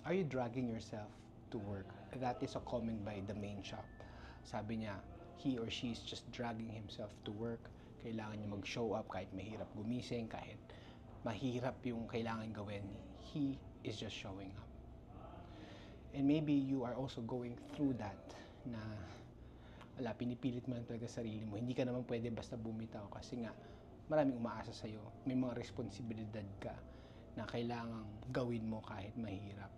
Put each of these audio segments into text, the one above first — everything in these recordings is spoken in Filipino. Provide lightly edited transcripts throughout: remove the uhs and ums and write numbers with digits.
Are you dragging yourself to work? That is a comment by the main shop. Sabi niya, he or she is just dragging himself to work. Kailangan niya mag-show up kahit mahirap gumising, kahit mahirap yung kailangan gawin. He is just showing up. And maybe you are also going through that na wala, pinipilit mo lang talaga sarili mo. Hindi ka naman pwede basta bumitaw kasi nga maraming umaasa sa'yo. May mga responsibilidad ka na kailangang gawin mo kahit mahirap.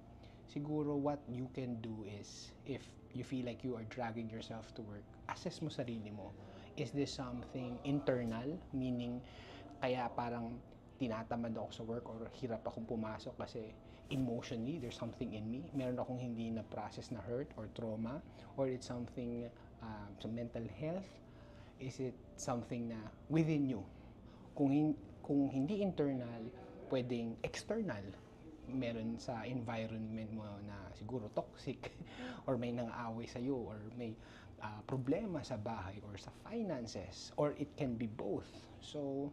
Siguro what you can do is, if you feel like you are dragging yourself to work, assess mo sarili mo. Is this something internal? Meaning, kaya parang tinatamad ako sa work or hirap akong pumasok kasi emotionally, there's something in me. Meron akong hindi na-process na hurt or trauma, or it's something sa mental health. Is it something na within you? Kung hindi internal, pwedeng external. Meron sa environment mo na siguro toxic or may nang-aaway sa'yo or may problema sa bahay or sa finances, or it can be both. So,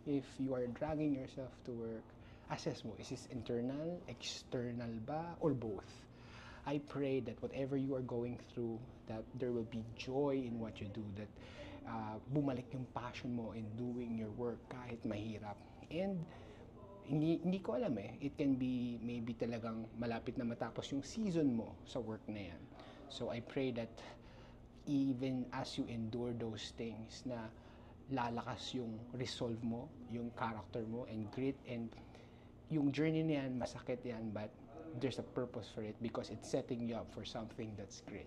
if you are dragging yourself to work, assess mo, is this internal, external ba, or both? I pray that whatever you are going through, that there will be joy in what you do, that bumalik yung passion mo in doing your work kahit mahirap. And hindi ko alam it can be maybe talagang malapit na matapos yung season mo sa work na yan. So I pray that even as you endure those things, na lalakas yung resolve mo, yung character mo, and grit, and yung journey na yan, masakit yan, but there's a purpose for it because it's setting you up for something that's great.